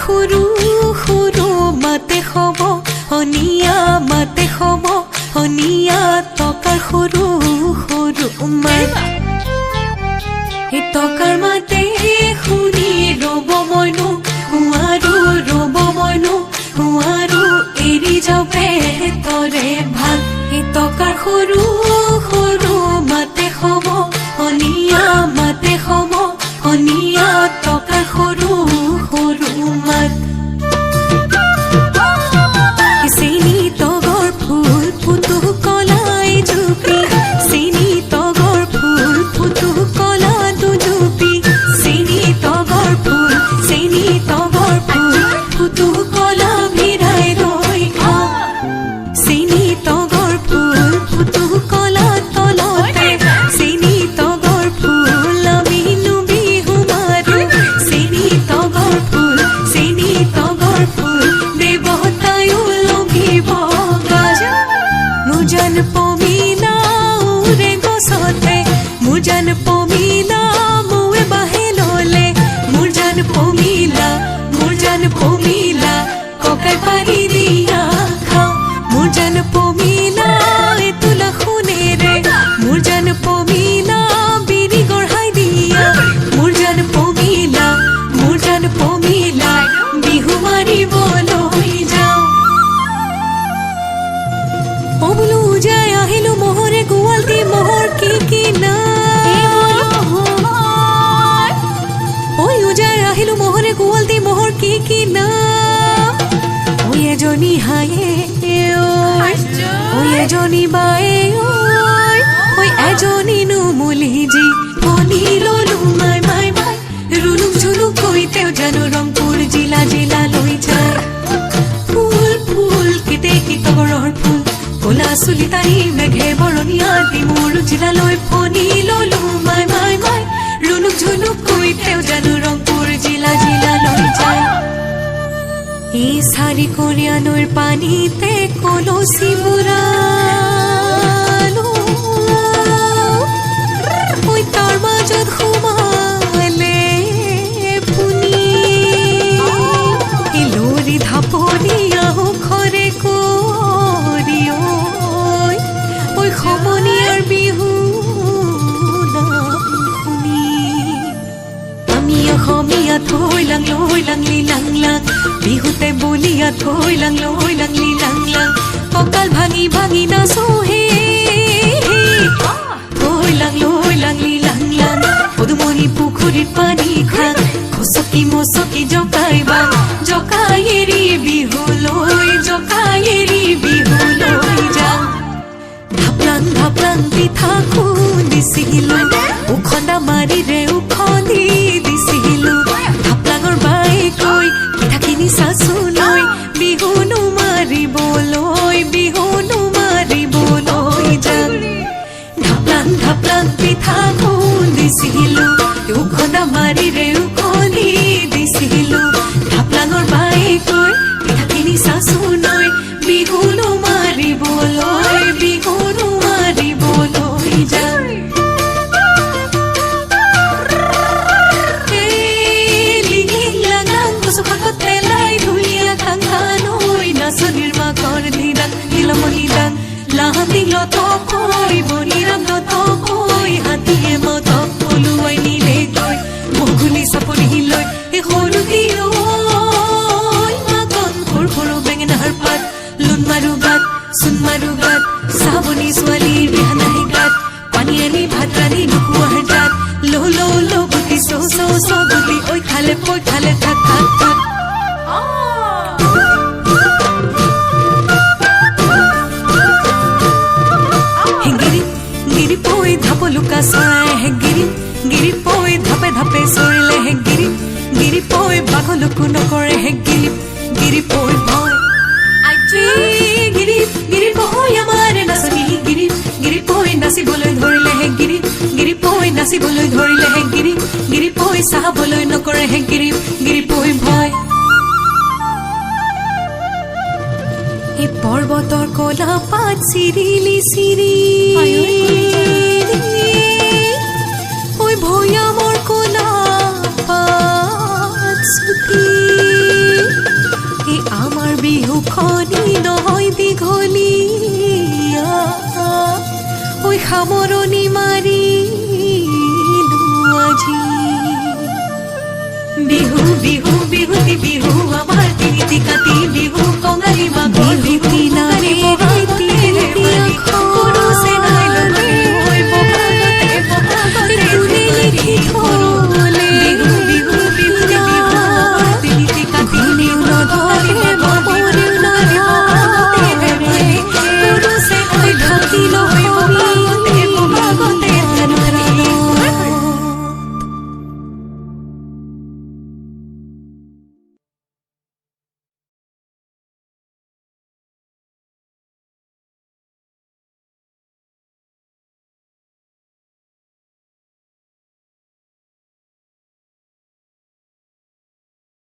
সৰু সৰু মাতে হব হনিয়া মাতে হব হনিয়া টকাৰ সৰু সৰু মাত এই টকাৰ মাতে শুনি ৰ'ব মইনো হুৱাৰো ৰ'ব মইনো হুৱাৰো এৰি যাবে তৰে ভাল এই টকাৰ সৰু সৰু মাতে হব হনিয়া মাতে হব হনিয়া টকাৰ সৰু সৰু মাত চেনি তগৰ ফুল ফুটু কলাই জুপি চেনি তগৰ ফুল ফুটু কলা দুজুপি চেনি তগৰ ফুল ফুটু কলা ভিৰাই ৰৈ চেনি তগৰ ফুল ফুটু কলা তলতে চেনি তগৰ ফুল আমি বিহু মাৰো চেনি তগৰ ফুল দেৱতায়ো লভিব মুজান পমিলা উৰে গছতে মুজান পমিলা মুৱে বাহে ললে মুজান পমিলা ককাই পাৰি দিয়া খাওঁ মুজান পমিলা তোলা শুনেৰে মুজান পমিলা বিৰি গঢ়াই দিয়া মুজান পমিলা বিহু মাৰিবলৈ যাওঁ অ বোলো যাই আহিলো মহৰে গোৱালটি মহৰ কি নাম ঐ যাই আহিলো মহৰে গোৱালটি মহৰ কি নাম ঐ এজনী হায়ে ঐ এজনী বায়ে ঐ এজনী নুমুলি যি বনি ললো মাই ৰুলুক ঝুলুক কৈ তেওঁ জানো ৰংপুৰ জিলা লৈ যায় ফুল কেতে কি তগৰৰ ফুল কলা চুলি তাৰি মেঘে বৰণীয়া দি মোৰ জিলালৈ ফনি ললো মাই ৰুলুক ঝুলুক কৈ তেওঁ জানো ৰংপুৰ জিলা লৈ যায় এই চাৰি কোৰিয়া নৈৰ পানীতে কলচি বুৰালো ঐ তাৰ মাজত সোমালে পুনি লৰি ধাপনীয়া খৰে কৰি ঐ সমনীয়াৰ বিহু শুনি আমি অসমীয়া থৈ লাং লি লাং বিহুতে বলিয়া থৈ লাং লি লাং কঁকাল ভাঙি নাচো হে থৈ লাং লি লাং পদুমণি পুখুৰীত পানী খাং খচকি মচকি জকাই এৰি বিহুলৈ যাওঁ ঢাপলাং পিঠা খুন্দিছিলো উখন্দা মাৰিৰে উখন্দি দিছিলো ঢাপলাঙৰ বাই কৈ পিঠাখিনি চাচো লৈ বিহুনো মাৰিবলৈ যাওঁ ঢাপলাং পিঠা খুন্দিছিলো উখন্দা মাৰিৰে উখন্দি দিছিলো ঢাপলাঙৰ বাই কৈ পিঠাখিনি চাচো লৈ বিহুনো মাৰিবলৈ যাওঁ নাচনিৰ মাকৰ ধিৰাং নীলমণিৰাং লাহাতিং লতকৈ বনিৰাং লতকৈ হাতীয়ে মতক পলুৱাই নিলে গৈ মগুলি চাপৰি লৈ এই সৰুটি মাকন সৰু বেঙেনাৰ পাত লোন মাৰো গাত চোন মাৰো গাত চাবনি ছোৱালীৰ ৰিহানাহি গাত পানী আনি ভাত ৰান্ধি নোখোৱাৰ জাত লো গুটি চৌ গুটি ঐ খালে থাক গিৰি পৈ ধাপলুকা চৰাই হে গিৰি পৈ ধাপে চৰিলে হে গিৰি পৈ বাঘলুকু নকৰে হে গিৰি পৈ ভয় গিৰি পৈ আমাৰ নাচনি গিৰি পৈ নাচিবলৈ ধৰিলে হে গিৰি পৈ নাচিবলৈ ধৰিলে হে গিৰি পৈ চাবলৈ নকৰে হে গিৰি পৈ ভয় এই পৰ্বতৰ কলা পাত চিৰিলি ঐ ভৈয়ামৰ কলা পাত চুটি বিহুখনি নহয় দীঘলীয়া ঐ সামৰণি মাৰিলো আজি বিহু বিহু বিহুতি বিহু আমাৰ তিনিটি কাতি বিহু কঙালী মাঘৰ বিহু